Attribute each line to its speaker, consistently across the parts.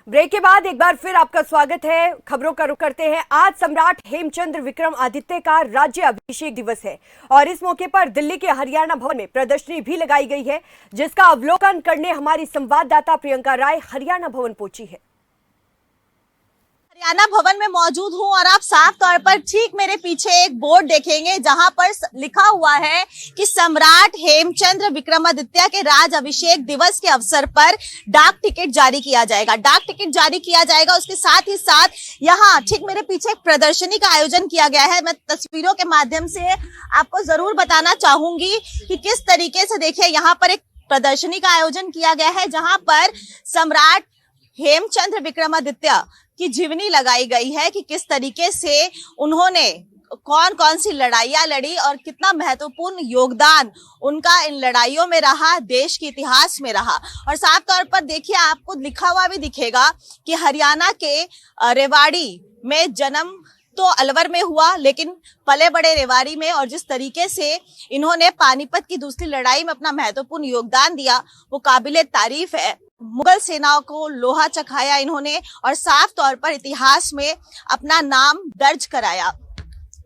Speaker 1: Break के बाद एक बार फिर आपका स्वागत है। खबरों का रुख करते हैं। आज सम्राट हेमचंद्र विक्रमादित्य का राज्य अभिषेक दिवस है और इस मौके पर दिल्ली के हरियाणा भवन में प्रदर्शनी भी लगाई गई है, जिसका अवलोकन करने हमारी संवाददाता प्रियंका राय हरियाणा भवन पहुंची है।
Speaker 2: हरियाणा भवन में मौजूद हूं और आप साफ तौर पर ठीक मेरे पीछे एक बोर्ड देखेंगे जहां पर लिखा हुआ है कि सम्राट हेमचंद्र विक्रमादित्य के राज अभिषेक दिवस के अवसर पर डाक टिकट जारी किया जाएगा। डाक टिकट जारी किया जाएगा, उसके साथ ही साथ यहाँ ठीक मेरे पीछे एक प्रदर्शनी का आयोजन किया गया है। मैं तस्वीरों के माध्यम से आपको जरूर बताना चाहूंगी कि किस तरीके से देखिए यहाँ पर एक प्रदर्शनी का आयोजन किया गया है जहां पर सम्राट हेमचंद्र विक्रमादित्य की जीवनी लगाई गई है कि किस तरीके से उन्होंने कौन कौन सी लड़ाइयां लड़ी और कितना महत्वपूर्ण योगदान उनका इन लड़ाइयों में रहा, देश के इतिहास में रहा। और साफ तौर पर देखिए आपको लिखा हुआ भी दिखेगा कि हरियाणा के रेवाड़ी में जन्म तो अलवर में हुआ लेकिन पले बड़े रेवाड़ी में, और जिस तरीके से इन्होंने पानीपत की दूसरी लड़ाई में अपना महत्वपूर्ण योगदान दिया वो काबिले तारीफ है। मुगल सेनाओं को लोहा चखाया इन्होंने और साफ तौर पर इतिहास में अपना नाम दर्ज कराया।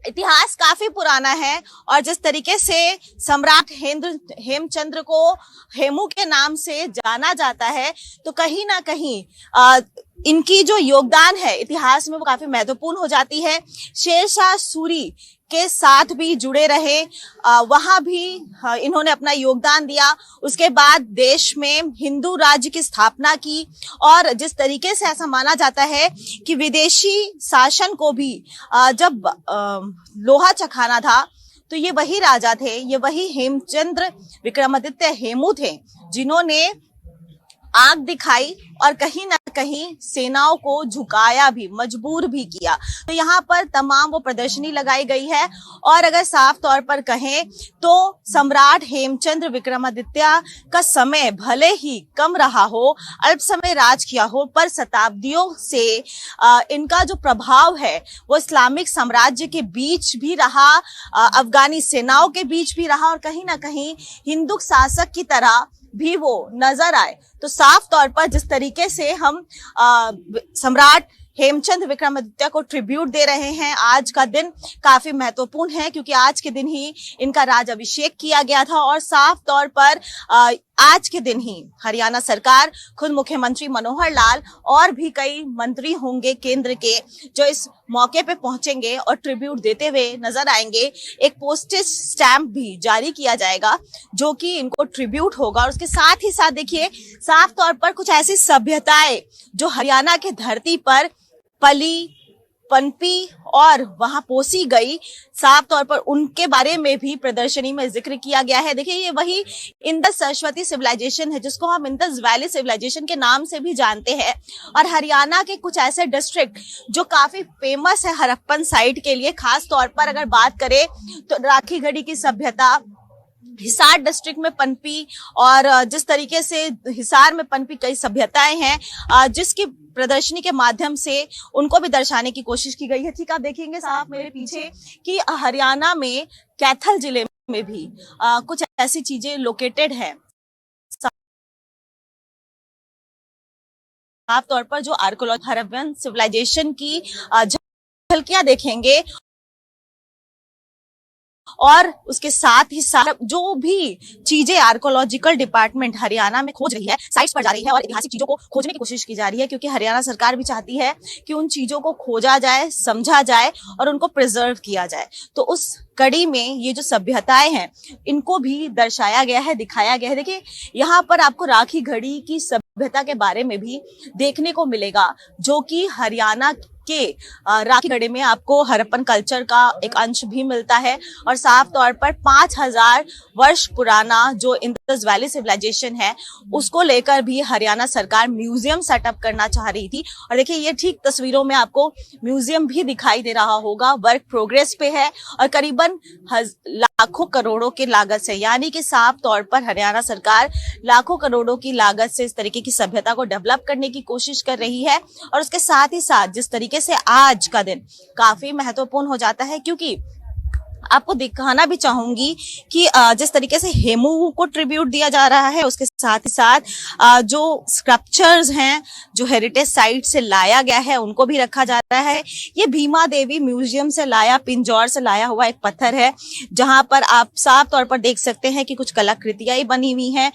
Speaker 2: इतिहास काफी पुराना है और जिस तरीके से सम्राट हेमचंद्र को हेमू के नाम से जाना जाता है तो कहीं ना कहीं इनकी जो योगदान है इतिहास में वो काफी महत्वपूर्ण हो जाती है। शेरशाह सूरी के साथ भी जुड़े रहे, वहां भी इन्होंने अपना योगदान दिया। उसके बाद देश में हिंदू राज्य की स्थापना की और जिस तरीके से ऐसा माना जाता है कि विदेशी शासन को भी जब लोहा चखाना था तो ये वही राजा थे, ये वही हेमचंद्र विक्रमादित्य हेमू थे जिन्होंने आग दिखाई और कहीं ना कहीं सेनाओं को झुकाया भी, मजबूर भी किया। तो यहाँ पर तमाम वो प्रदर्शनी लगाई गई है और अगर साफ तौर पर कहें तो सम्राट हेमचंद्र विक्रमादित्य का समय भले ही कम रहा हो, अल्प समय राज किया हो, पर शताब्दियों से इनका जो प्रभाव है वो इस्लामिक साम्राज्य के बीच भी रहा, अफगानी सेनाओं के बीच भी रहा और कहीं ना कहीं हिंदू शासक की तरह भी वो नजर आए। तो साफ तौर पर जिस तरीके से हम सम्राट हेमचंद्र विक्रमादित्य को ट्रिब्यूट दे रहे हैं, आज का दिन काफी महत्वपूर्ण है क्योंकि आज के दिन ही इनका राज अभिषेक किया गया था और साफ तौर पर आज के दिन ही हरियाणा सरकार, खुद मुख्यमंत्री मनोहर लाल और भी कई मंत्री होंगे केंद्र के जो इस मौके पे पहुंचेंगे और ट्रिब्यूट देते हुए नजर आएंगे। एक पोस्टेज स्टैंप भी जारी किया जाएगा जो कि इनको ट्रिब्यूट होगा और उसके साथ ही साथ देखिए साफ तौर पर कुछ ऐसी सभ्यताएं जो हरियाणा के धरती पर पली पनपी और वहां पोसी गई, साफ तौर पर उनके बारे में भी प्रदर्शनी में जिक्र किया गया है। देखिए ये वही इंडस सरस्वती सिविलाइजेशन है जिसको हम इंडस वैली सिविलाइजेशन के नाम से भी जानते हैं और हरियाणा के कुछ ऐसे डिस्ट्रिक्ट जो काफी फेमस है हड़प्पन साइट के लिए, खास तौर पर अगर बात करें तो राखीगढ़ी की सभ्यता हिसार डिस्ट्रिक्ट में पनपी और जिस तरीके से हिसार में पनपी कई सभ्यताएं हैं जिसकी प्रदर्शनी के माध्यम से उनको भी दर्शाने की कोशिश की गई है। ठीक आप देखेंगे साफ मेरे पीछे कि हरियाणा में कैथल जिले में भी कुछ ऐसी चीजें लोकेटेड है। साफ तौर पर जो आर्कोलॉजी हड़प्पन सिविलाइजेशन की झलकियां देखेंगे और उसके साथ ही साथ जो भी चीजें आर्कोलॉजिकल डिपार्टमेंट हरियाणा में खोज रही है, साइट्स पर जा रही है और ऐतिहासिक चीजों को खोजने की कोशिश की जा रही है क्योंकि हरियाणा सरकार भी चाहती है कि उन चीजों को खोजा जाए, समझा जाए और उनको प्रिजर्व किया जाए। तो उस कड़ी में ये जो सभ्यताएं हैं इनको भी दर्शाया गया है, दिखाया गया है। देखिए यहाँ पर आपको राखीगढ़ी की सभ्यता के बारे में भी देखने को मिलेगा जो कि हरियाणा के राखीगढ़ी में आपको हड़प्पन कल्चर का एक अंश भी मिलता है और साफ तौर पर 5000 वर्ष पुराना जो इंडस वैली सिविलाइजेशन है उसको लेकर भी हरियाणा सरकार म्यूजियम सेटअप करना चाह रही थी। और देखिए ये ठीक तस्वीरों में आपको म्यूजियम भी दिखाई दे रहा होगा, वर्क प्रोग्रेस पे है और करीबन लाखों करोड़ों की लागत से, यानी कि साफ तौर पर हरियाणा सरकार लाखों करोड़ों की लागत से इस तरीके की सभ्यता को डेवलप करने की कोशिश कर रही है। और उसके साथ ही साथ जिस तरीके से आज का दिन काफी महत्वपूर्ण हो जाता है क्योंकि आपको दिखाना भी चाहूंगी कि जिस तरीके से हेमू को ट्रिब्यूट दिया जा रहा है, उसके साथ ही साथ जो स्कल्पचर्स हैं जो हेरिटेज साइट से लाया गया है उनको भी रखा जा रहा है। ये भीमा देवी म्यूजियम से लाया, पिंजौर से लाया हुआ एक पत्थर है, जहां पर आप साफ तौर पर देख सकते हैं कि कुछ कलाकृतियां बनी हुई हैं।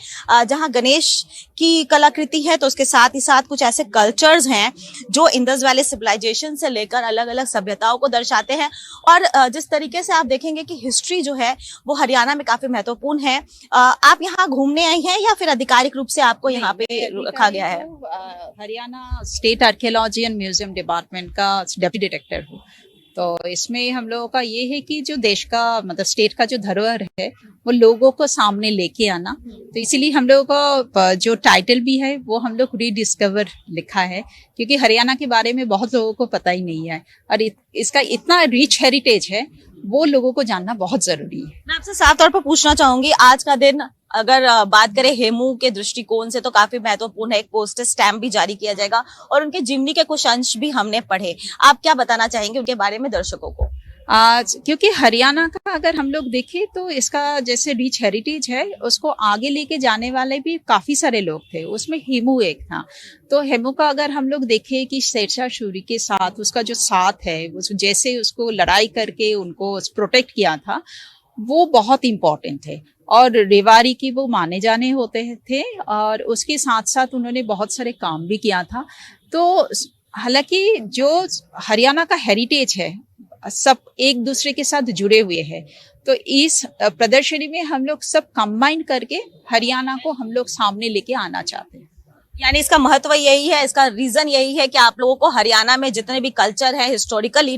Speaker 2: जहां गणेश की कलाकृति है तो उसके साथ ही साथ कुछ ऐसे कल्चर्स हैं जो इंडस वैली सिविलाइजेशन से लेकर अलग अलग सभ्यताओं को दर्शाते हैं। और जिस तरीके से आप देखेंगे कि हिस्ट्री जो है वो हरियाणा में काफी महत्वपूर्ण है। आप यहाँ घूमने आई हैं या फिर आधिकारिक रूप से आपको यहाँ पे रखा गया है?
Speaker 3: Haryana state archaeology and museum department का डेप्यूटी डायरेक्टर हूँ। तो इसमें हम लोगों का ये है कि जो देश का मतलब स्टेट का जो धरोहर है वो लोगों को सामने लेके आना, तो इसीलिए हम लोगों का जो टाइटल भी है वो हम लोग रीडिस्कवर लिखा है, क्योंकि हरियाणा के बारे में बहुत लोगों को पता ही नहीं है और इसका इतना रिच हेरिटेज है, वो लोगों को जानना बहुत जरूरी है।
Speaker 2: मैं आपसे साफ तौर पर पूछना चाहूंगी, आज का दिन अगर बात करें हेमू के दृष्टिकोण से तो काफी महत्वपूर्ण है। एक पोस्टर स्टैम्प भी जारी किया जाएगा और उनके जीवनी के कुछ अंश भी हमने पढ़े। आप क्या बताना चाहेंगे उनके बारे में दर्शकों को?
Speaker 3: आज क्योंकि हरियाणा का अगर हम लोग देखें तो इसका जैसे रिच हेरिटेज है, उसको आगे लेके जाने वाले भी काफी सारे लोग थे, उसमें हेमू एक था। तो हेमू का अगर हम लोग देखें कि शेरशाह सूरी के साथ उसका जो साथ है, जैसे उसको लड़ाई करके उनको प्रोटेक्ट किया था, वो बहुत इम्पोर्टेंट थे और रेवाड़ी की वो माने जाने होते थे और उसके साथ साथ उन्होंने बहुत सारे काम भी किया था। तो हालांकि जो हरियाणा का हेरिटेज है सब एक दूसरे के साथ जुड़े हुए हैं, तो इस प्रदर्शनी में हम लोग सब कंबाइन करके हरियाणा को हम लोग सामने लेके आना चाहते हैं।
Speaker 2: यानी इसका महत्व यही है, इसका रीजन यही है कि आप लोगों को हरियाणा में जितने भी कल्चर है हिस्टोरिकली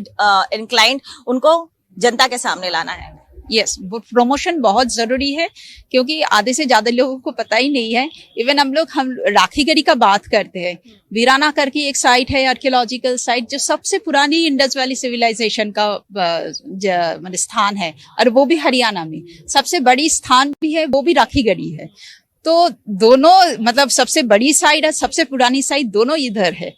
Speaker 2: इंक्लाइंड उनको जनता के सामने लाना है।
Speaker 3: यस, वो प्रमोशन बहुत जरूरी है क्योंकि आधे से ज्यादा लोगों को पता ही नहीं है। इवन हम राखीगढ़ी का बात करते हैं, वीराना करके एक साइट है आर्कियोलॉजिकल साइट जो सबसे पुरानी इंडस वैली सिविलाइजेशन का मतलब स्थान है और वो भी हरियाणा में सबसे बड़ी स्थान भी है, वो भी राखीगढ़ी है। तो दोनों मतलब सबसे बड़ी साइट है, सबसे पुरानी साइट दोनों इधर है।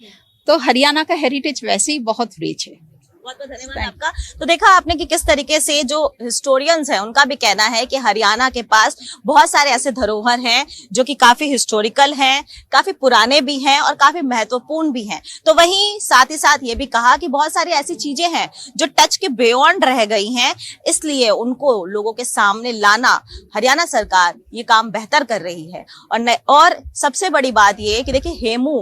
Speaker 3: तो हरियाणा का हेरिटेज वैसे ही बहुत रिच है।
Speaker 2: बहुत बहुत धन्यवाद आपका। तो देखा आपने कि किस तरीके से जो हिस्टोरियंस हैं उनका भी कहना है कि हरियाणा के पास बहुत सारे ऐसे धरोहर हैं जो कि काफी हिस्टोरिकल हैं, काफी पुराने भी हैं और काफी महत्वपूर्ण भी हैं। तो वहीं साथ ही साथ ये भी कहा कि बहुत सारी ऐसी चीजें हैं जो टच के बियॉन्ड रह गई हैं, इसलिए उनको लोगों के सामने लाना हरियाणा सरकार ये काम बेहतर कर रही है। और सबसे बड़ी बात ये है कि देखिए हेमू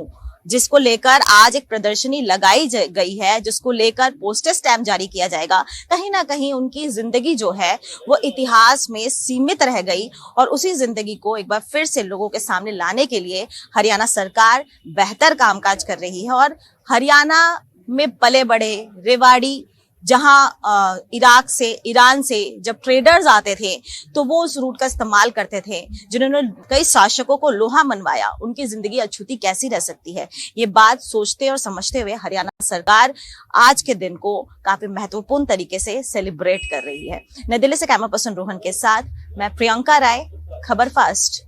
Speaker 2: जिसको लेकर आज एक प्रदर्शनी लगाई गई है, जिसको लेकर पोस्टर स्टैम्प जारी किया जाएगा, कहीं ना कहीं उनकी जिंदगी जो है वो इतिहास में सीमित रह गई और उसी जिंदगी को एक बार फिर से लोगों के सामने लाने के लिए हरियाणा सरकार बेहतर कामकाज कर रही है। और हरियाणा में पले बड़े रेवाड़ी जहां इराक से ईरान से जब ट्रेडर्स आते थे तो वो उस रूट का इस्तेमाल करते थे, जिन्होंने कई शासकों को लोहा मनवाया, उनकी जिंदगी अछूती कैसी रह सकती है, ये बात सोचते और समझते हुए हरियाणा सरकार आज के दिन को काफी महत्वपूर्ण तरीके से सेलिब्रेट कर रही है। नई दिल्ली से कैमरा पर्सन रोहन के साथ मैं प्रियंका राय, खबर फास्ट।